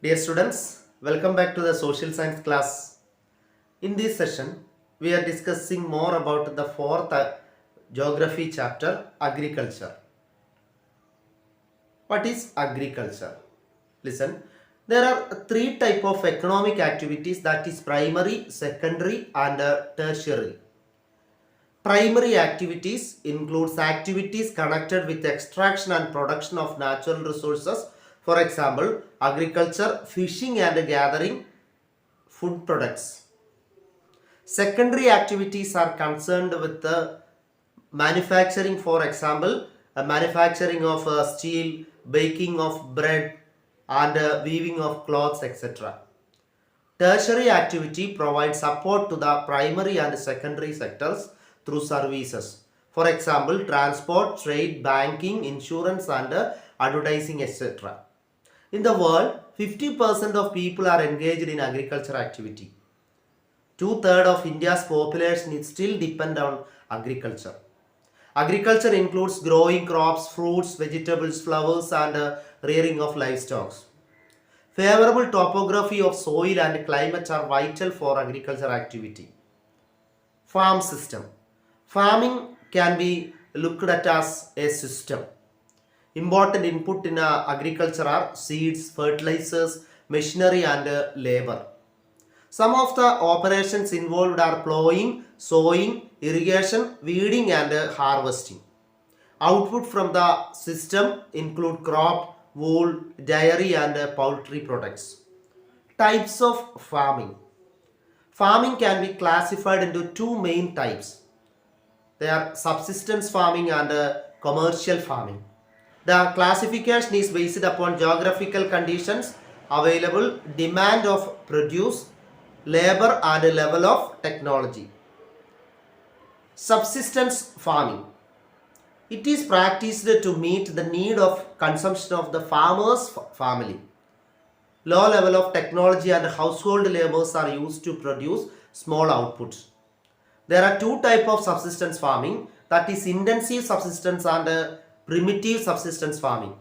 Dear students, welcome back to the social science class. In this session, we are discussing more about the fourth geography chapter, agriculture. What is agriculture? Listen, there are three types of economic activities, that is primary, secondary and tertiary. Primary activities includes activities connected with extraction and production of natural resources. For example, agriculture, fishing and gathering food products. Secondary activities are concerned with the manufacturing, for example, manufacturing of steel, baking of bread and weaving of clothes, etc. Tertiary activity provides support to the primary and secondary sectors through services. For example, transport, trade, banking, insurance and advertising, etc. In the world, 50% of people are engaged in agriculture activity. Two-thirds of India's population still depend on agriculture. Agriculture includes growing crops, fruits, vegetables, flowers and rearing of livestock. Favorable topography of soil and climate are vital for agriculture activity. Farm system. Farming can be looked at as a system. Important input in agriculture are seeds, fertilizers, machinery and labor. Some of the operations involved are plowing, sowing, irrigation, weeding and harvesting. Output from the system include crop, wool, dairy and poultry products. Types of farming. Farming can be classified into two main types. They are subsistence farming and commercial farming. The classification is based upon geographical conditions, available demand of produce, labor and level of technology. Subsistence farming. It is practiced to meet the need of consumption of the farmer's family. Low level of technology and household labors are used to produce small outputs. There are two types of subsistence farming, that is intensive subsistence and primitive subsistence farming.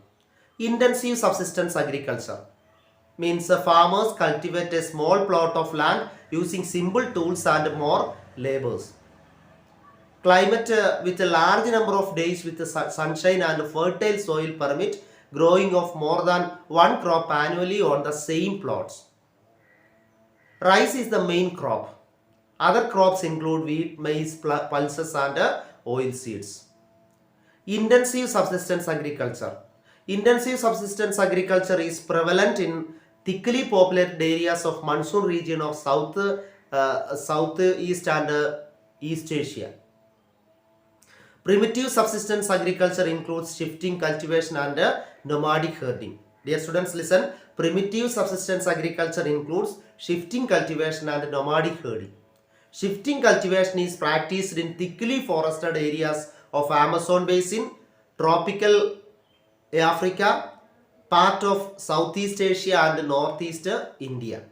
Intensive subsistence agriculture means the farmers cultivate a small plot of land using simple tools and more labors. Climate with a large number of days with the sunshine and fertile soil permit growing of more than one crop annually on the same plots. Rice is the main crop. Other crops include wheat, maize, pulses and oil seeds. Intensive subsistence agriculture. Intensive subsistence agriculture is prevalent in thickly populated areas of monsoon region of Southeast and East Asia. Primitive subsistence agriculture includes shifting cultivation and nomadic herding. Dear students, listen. Primitive subsistence agriculture includes shifting cultivation and nomadic herding. Shifting cultivation is practiced in thickly forested areas of Amazon basin, tropical Africa, part of Southeast Asia and Northeast India.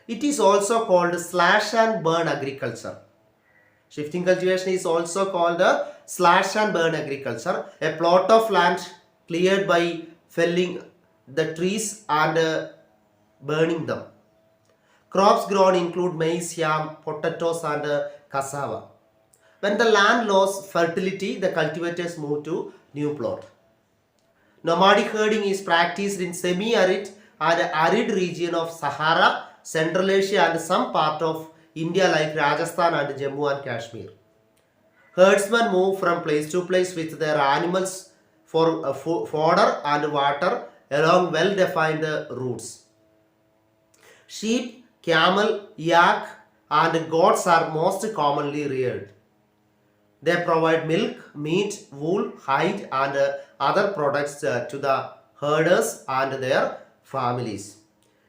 It is also called slash and burn agriculture. Shifting cultivation is also called slash and burn agriculture, a plot of land cleared by felling the trees and burning them. Crops grown include maize, yam, potatoes and cassava. When the land lost fertility, the cultivators move to new plot. Nomadic herding is practiced in semi-arid and arid region of Sahara, Central Asia and some part of India like Rajasthan and Jammu and Kashmir. Herdsmen move from place to place with their animals for fodder and water along well-defined routes. Sheep, camel, yak and goats are most commonly reared. They provide milk, meat, wool, hide and other products to the herders and their families.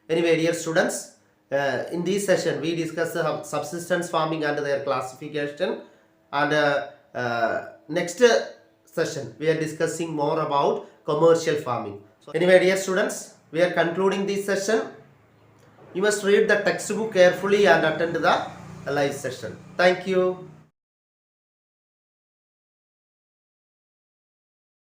Anyway, dear students, in this session we discuss subsistence farming and their classification, and next session we are discussing more about commercial farming. So anyway, dear students, we are concluding this session. You must read the textbook carefully and attend the live session. Thank you.